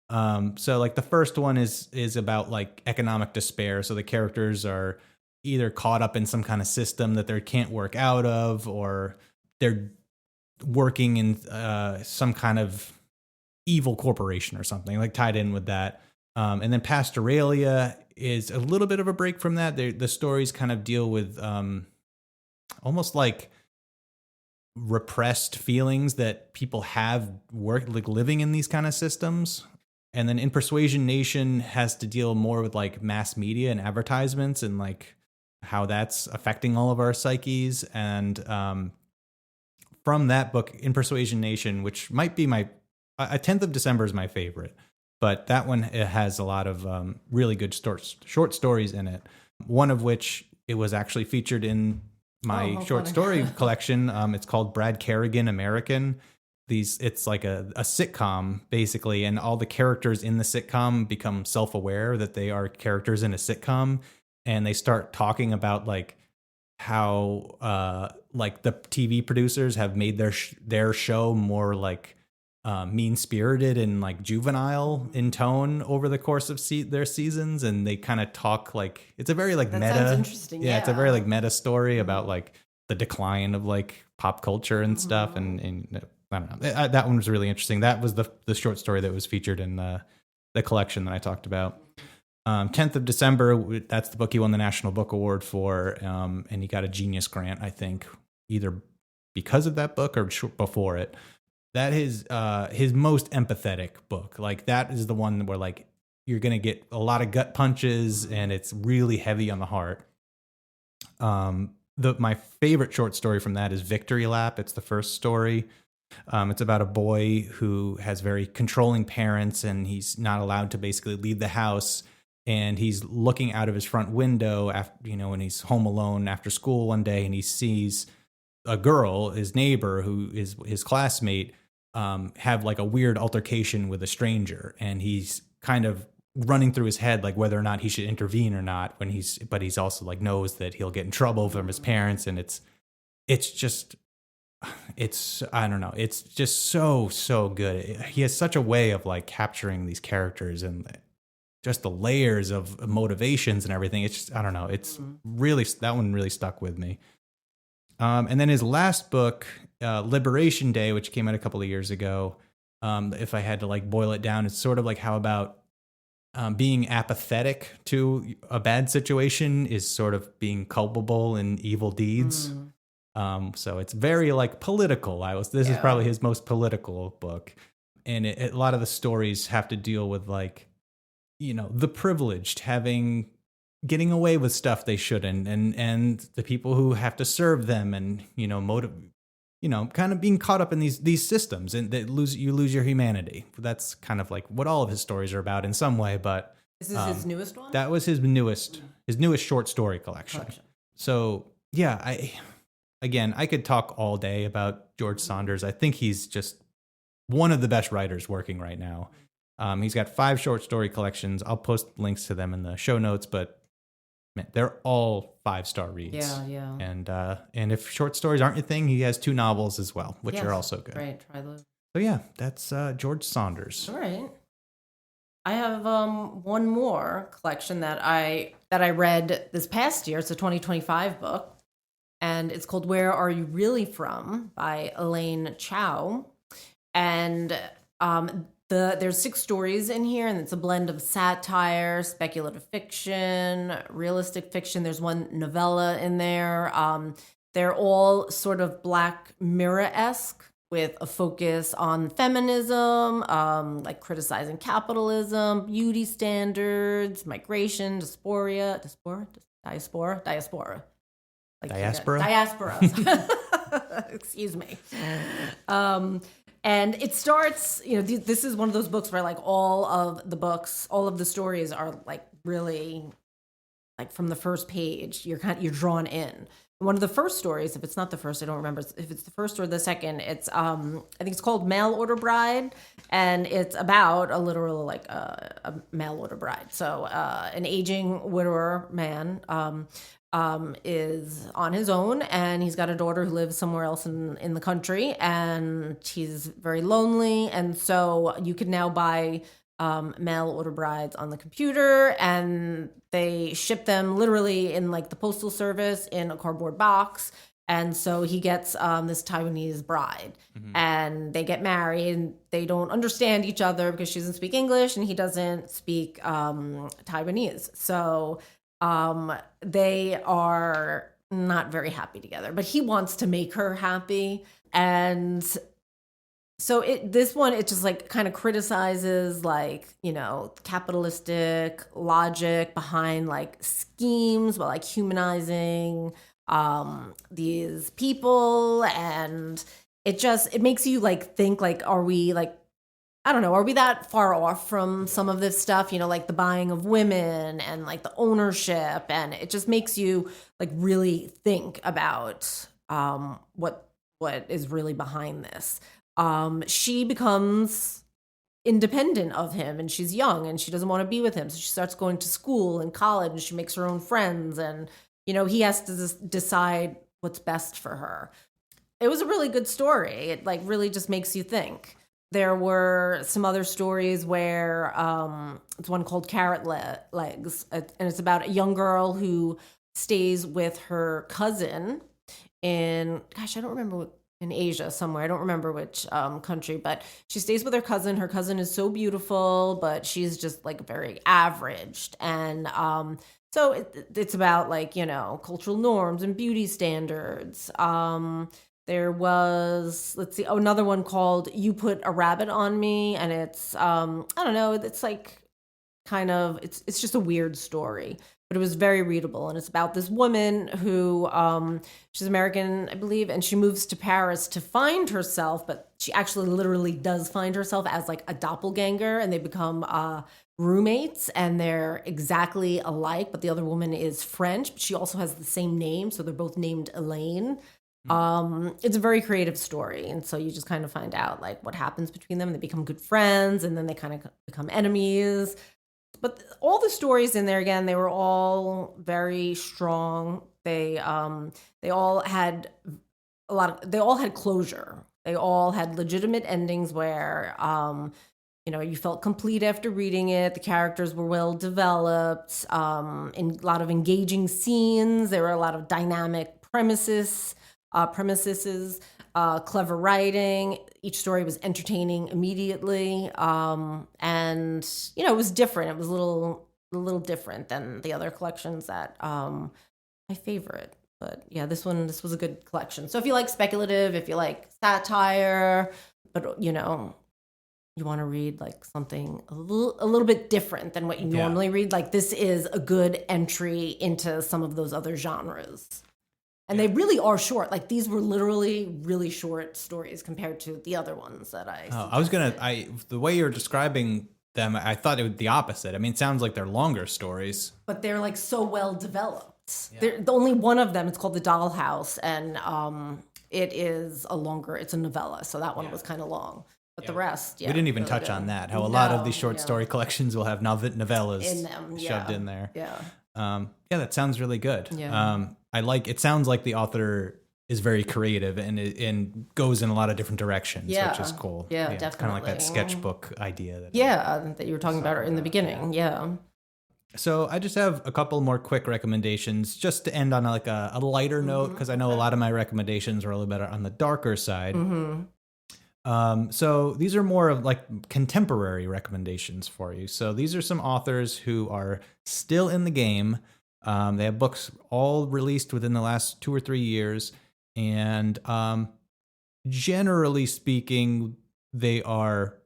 So like the first one is about like economic despair. So the characters are either caught up in some kind of system that they can't work out of, or they're working in some kind of evil corporation or something, like tied in with that. And then Pastoralia is a little bit of a break from that. The stories kind of deal with almost like repressed feelings that people have like living in these kind of systems. And then In Persuasion Nation has to deal more with like mass media and advertisements and like how that's affecting all of our psyches. And from that book, In Persuasion Nation, which might be my 10th of December is my favorite, but that one, it has a lot of really good short stories in it. One of which it was actually featured in my short story collection. It's called Brad Kerrigan American. It's like a sitcom basically, and all the characters in the sitcom become self-aware that they are characters in a sitcom, and they start talking about like how like the TV producers have made their show more like mean-spirited and like juvenile in tone over the course of their seasons, and they kind of talk like it's a very like that meta. Sounds interesting. Yeah, it's a very like meta story about like the decline of like pop culture and stuff, and I don't know. That one was really interesting. That was the short story that was featured in the collection that I talked about. 10th of December, that's the book he won the National Book Award for, and he got a Genius Grant, I think, either because of that book or before it. That is his most empathetic book. Like that is the one where like you're gonna get a lot of gut punches, and it's really heavy on the heart. My favorite short story from that is Victory Lap. It's the first story. It's about a boy who has very controlling parents, and he's not allowed to basically leave the house. And he's looking out of his front window after, when he's home alone after school one day, and he sees a girl, his neighbor, who is his classmate, have like a weird altercation with a stranger, and he's kind of running through his head like whether or not he should intervene or not. But he's also like knows that he'll get in trouble from his parents, and it's I don't know. It's just so good. He has such a way of like capturing these characters and just the layers of motivations and everything. It's just, I don't know. It's really, that one really stuck with me. And then his last book, Liberation Day, which came out a couple of years ago. If I had to like boil it down, it's sort of like how about being apathetic to a bad situation is sort of being culpable in evil deeds. So it's very like political. This is probably his most political book. And a lot of the stories have to deal with like, the privileged getting away with stuff they shouldn't, and the people who have to serve them, and kind of being caught up in these systems, and you lose your humanity. That's kind of like what all of his stories are about in some way. But is this his newest one? That was his newest short story collection. So yeah, I could talk all day about George Saunders. I think he's just one of the best writers working right now. He's got 5 short story collections. I'll post links to them in the show notes, but man, they're all 5-star reads. Yeah. And if short stories aren't your thing, he has 2 novels as well, which are also good. Right, try those. So yeah, that's George Saunders. All right. I have one more collection that I read this past year. It's a 2025 book, and it's called Where Are You Really From by Elaine Chou. And there's 6 stories in here, and it's a blend of satire, speculative fiction, realistic fiction. There's one novella in there. They're all sort of Black Mirror-esque, with a focus on feminism, like criticizing capitalism, beauty standards, migration, diaspora. Like, diaspora. Excuse me. And it starts, this is one of those books where like all of the stories are like really like from the first page, you're drawn in. One of the first stories, if it's not the first, I don't remember if it's the first or the second. It's I think it's called Mail Order Bride, and it's about a literal like a mail order bride. So an aging widower man is on his own, and he's got a daughter who lives somewhere else in the country, and he's very lonely, and so you can now buy mail order brides on the computer, and they ship them literally in like the postal service in a cardboard box, And so he gets this Taiwanese bride, and they get married, and they don't understand each other because she doesn't speak English and he doesn't speak Taiwanese. So they are not very happy together, but he wants to make her happy. And so this one, it just like kind of criticizes like, capitalistic logic behind like schemes, but like humanizing these people. And it makes you like think like, are we like, I don't know, are we that far off from some of this stuff, like the buying of women and like the ownership, and it just makes you like really think about what is really behind this. She becomes independent of him, and she's young and she doesn't want to be with him. So she starts going to school and college, and she makes her own friends, and, he has to decide what's best for her. It was a really good story. It like really just makes you think. There were some other stories where it's one called Carrot Legs, and it's about a young girl who stays with her cousin in, I don't remember in Asia somewhere. I don't remember which country, but she stays with her cousin. Her cousin is so beautiful, but she's just like very averaged. And so it's about like, cultural norms and beauty standards. There was, let's see, another one called You Put a Rabbit on Me. And it's, I don't know, it's like kind of, it's just a weird story. But it was very readable, and it's about this woman who, she's American, I believe, and she moves to Paris to find herself, but she actually literally does find herself as like a doppelganger, and they become roommates, and they're exactly alike, but the other woman is French, but she also has the same name, so they're both named Elaine. It's a very creative story, and so you just kind of find out like what happens between them. They become good friends, and then they kind of become enemies. But all the stories in there, again, they were all very strong. They all had they all had closure. They all had legitimate endings where, you felt complete after reading it. The characters were well developed, in a lot of engaging scenes. There were a lot of dynamic premises, clever writing. Each story was entertaining immediately. And, it was different. It was a little different than the other collections that I favorite. But yeah, this was a good collection. So if you like speculative, if you like satire, but, you want to read like something a little bit different than what you normally read, like this is a good entry into some of those other genres. And they really are short. Like these were literally really short stories compared to the other ones that I the way you're describing them, I thought it was the opposite. I mean, it sounds like they're longer stories. But they're like so well developed. Yeah. The only one of them, it's called The Dollhouse, and it's a novella. So that one was kind of long. But the rest, we didn't even really touch on that. How a lot of these short story collections will have novellas in them, shoved in there. Yeah. That sounds really good. Yeah. It sounds like the author is very creative and goes in a lot of different directions, which is cool. Yeah, definitely. It's kind of like that sketchbook idea. That you were talking about in the beginning. Yeah. So I just have a couple more quick recommendations just to end on like a lighter note, because I know a lot of my recommendations are a little bit on the darker side. Mm-hmm. So these are more of like contemporary recommendations for you. So these are some authors who are still in the game. They have books all released within the last 2 or 3 years. And generally speaking, they are,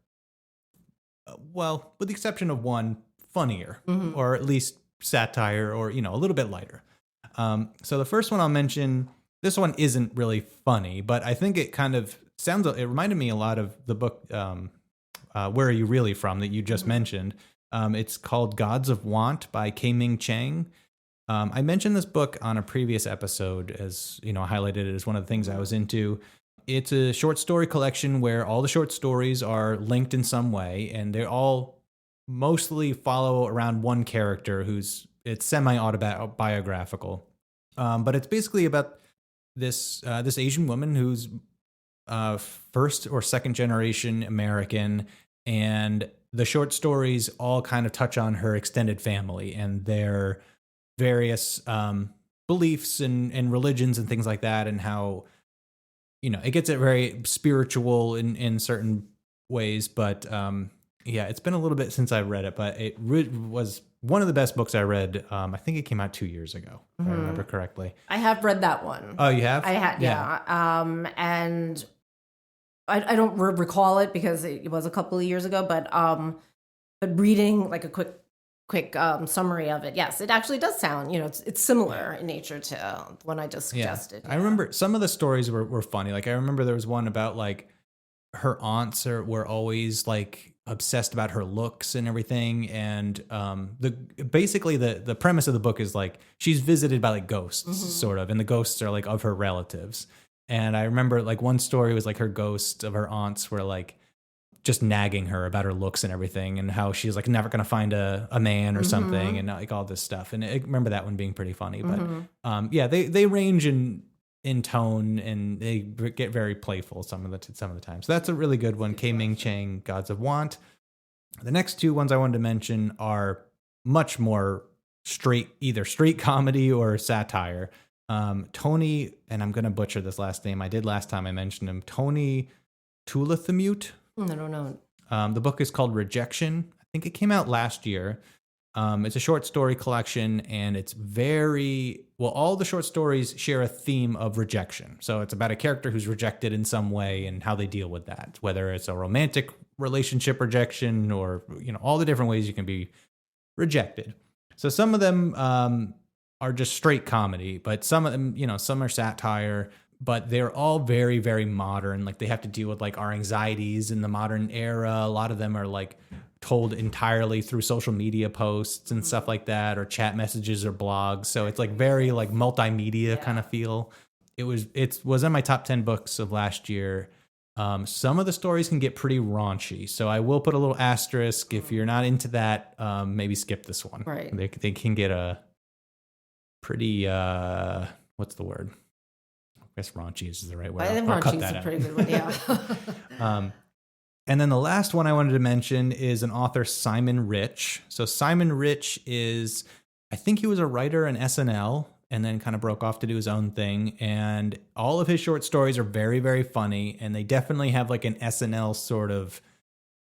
well, with the exception of one, funnier, or at least satire, or, a little bit lighter. So the first one I'll mention, this one isn't really funny, but I think it kind of it reminded me a lot of the book, Where Are You Really From, that you just mentioned. It's called Gods of Want by Ming Chang. I mentioned this book on a previous episode, as I highlighted it as one of the things I was into. It's a short story collection where all the short stories are linked in some way, and they all mostly follow around one character it's semi-autobiographical. But it's basically about this Asian woman who's first or second generation American, and the short stories all kind of touch on her extended family and their various beliefs and religions and things like that, and how, it gets it very spiritual in certain ways. But yeah, it's been a little bit since I read it, but it was one of the best books I read. I think it came out 2 years ago, if I remember correctly. I have read that one. Oh, you have? I had, yeah. And I don't recall it because it was a couple of years ago, but reading like a quick summary of it, yes, it actually does sound, it's similar in nature to the one I just suggested. I remember some of the stories were funny. Like I remember there was one about like her aunts were always like obsessed about her looks and everything, and the premise of the book is like she's visited by like ghosts, sort of, and the ghosts are like of her relatives. And I remember like one story was like her ghosts of her aunts were like just nagging her about her looks and everything, and how she's like never going to find a man or something, and like all this stuff. And I remember that one being pretty funny. But yeah, they range in tone, and they get very playful some of the time. So that's a really good one. K. Ming Chang, Gods of Want. The next two ones I wanted to mention are much more either straight comedy or satire. Tony, and I'm going to butcher this last name. I did last time I mentioned him. Tony Tulathamute. I don't know. The book is called Rejection. I think it came out last year. It's a short story collection, and it's all the short stories share a theme of rejection. So it's about a character who's rejected in some way and how they deal with that, whether it's a romantic relationship rejection or, all the different ways you can be rejected. So some of them are just straight comedy, but some of them, some are satire, but they're all very, very modern. Like they have to deal with like our anxieties in the modern era. A lot of them are like told entirely through social media posts and stuff like that, or chat messages or blogs. So it's like very like multimedia kind of feel. It was in my top 10 books of last year. Some of the stories can get pretty raunchy, so I will put a little asterisk. If you're not into that, maybe skip this one. Right. They can get a pretty, what's the word? I guess raunchy is the right word. I think raunchy is a pretty good one, yeah. And then the last one I wanted to mention is an author, Simon Rich. So Simon Rich I think he was a writer in SNL and then kind of broke off to do his own thing. And all of his short stories are very, very funny. And they definitely have like an SNL sort of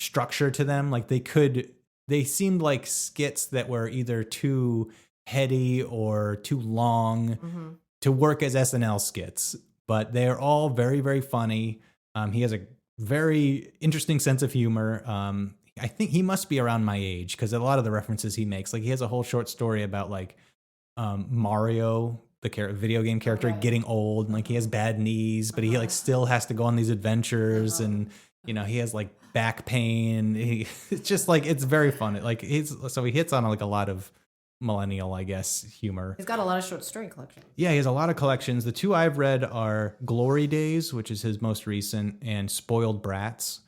structure to them. Like they seemed like skits that were either too heady or too long to work as SNL skits. But they're all very, very funny. He has a very interesting sense of humor. I think he must be around my age because a lot of the references he makes, like he has a whole short story about like Mario, the video game character, getting old, and like he has bad knees, but he like still has to go on these adventures, and he has like back pain. It's just like it's very fun. Like he hits on like a lot of millennial, I guess, humor. He's got a lot of short story collections. Yeah, he has a lot of collections. The two I've read are Glory Days, which is his most recent, and Spoiled Brats.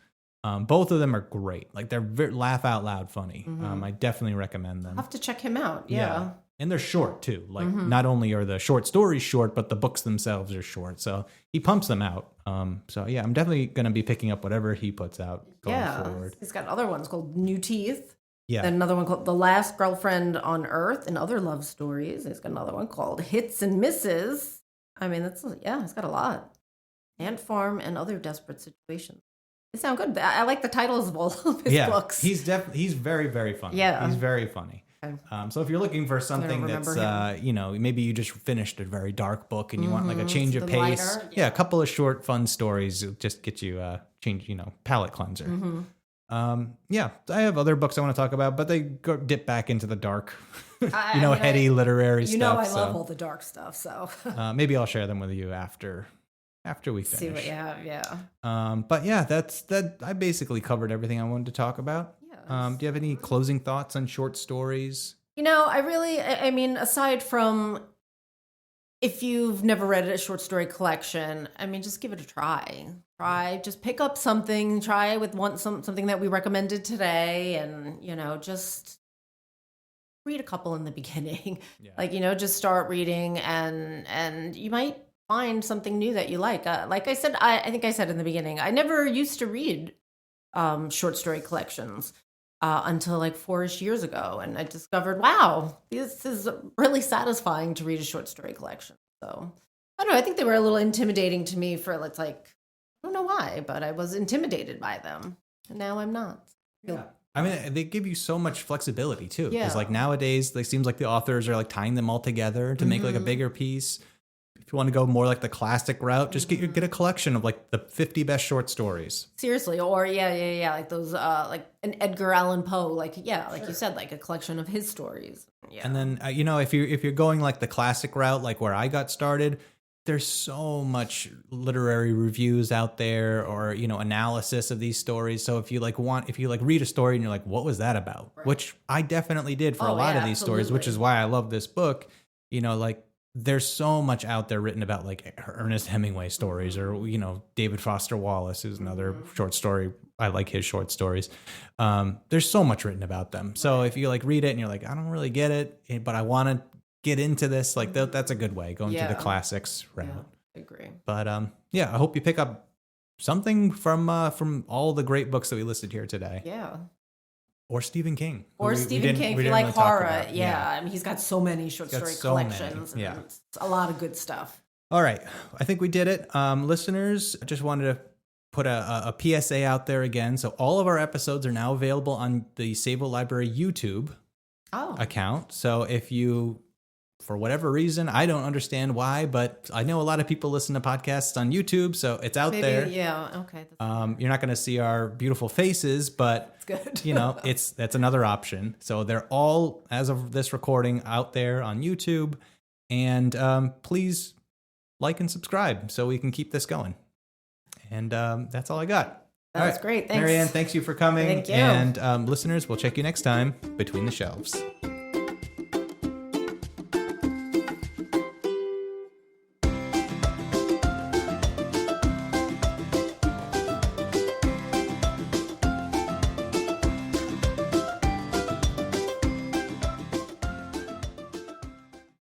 Both of them are great. Like they're laugh out loud funny. I definitely recommend them. I'll have to check him out. Yeah. And they're short too. Like not only are the short stories short, but the books themselves are short. So he pumps them out. So yeah, I'm definitely going to be picking up whatever he puts out going forward. He's got other ones called New Teeth. Yeah. Then another one called The Last Girlfriend on Earth and Other Love Stories. He's got another one called Hits and Misses. I mean, he's got a lot. Ant Farm and Other Desperate Situations. They sound good. I like the titles of all of his books. He's very, very funny. Yeah. He's very funny. Okay. So if you're looking for something that's, maybe you just finished a very dark book and you want like a change of pace. Lighter, a couple of short, fun stories just get you change, palate cleanser. I have other books I want to talk about, but they dip back into the dark, heady literary stuff. I love all the dark stuff, so maybe I'll share them with you after we finish. See what you have, yeah. But yeah, that. I basically covered everything I wanted to talk about. Yeah. Do you have any closing thoughts on short stories? I mean, aside from if you've never read a short story collection, I mean, just give it a try. Just pick up something, try with something that we recommended today, and, just read a couple in the beginning. Yeah. Just start reading, and you might find something new that you like. Like I said, I think I said in the beginning, I never used to read short story collections. until like 4-ish years ago. And I discovered, wow, this is really satisfying to read a short story collection. So I don't know. I think they were a little intimidating to me for it's like, I don't know why, but I was intimidated by them. And now I'm not. Yeah. I mean, they give you so much flexibility too. Yeah. Because like nowadays, it seems like the authors are like tying them all together to make like a bigger piece. If you want to go more like the classic route, just get a collection of like the 50 best short stories. Seriously, or like those like an Edgar Allan Poe, like you said, like a collection of his stories. Yeah. And then if you're going like the classic route, like where I got started, there's so much literary reviews out there or analysis of these stories. So if you read a story and you're like, what was that about? Right. Which I definitely did for a lot of these stories, which is why I love this book. Like there's so much out there written about like Ernest Hemingway stories or, David Foster Wallace is another short story. I like his short stories. There's so much written about them. So if you like read it and you're like, I don't really get it, but I want to get into this, like that's a good way, going through the classics route. Yeah, I agree. But I hope you pick up something from all the great books that we listed here today. Yeah. Or Stephen King. Or Stephen King, if you like horror. Yeah. I mean, he's got so many short story collections. Yeah. It's a lot of good stuff. All right. I think we did it. Listeners, I just wanted to put a PSA out there again. So all of our episodes are now available on the Sable Library YouTube account. So if you, for whatever reason, I don't understand why, but I know a lot of people listen to podcasts on YouTube, so it's out there. Yeah, okay. You're not going to see our beautiful faces, but that's good. that's another option. So they're all, as of this recording, out there on YouTube, and please like and subscribe so we can keep this going. And that's all I got. That's great. Thanks, Marianne. Thanks you for coming. Thank you. And listeners, we'll check you next time between the shelves.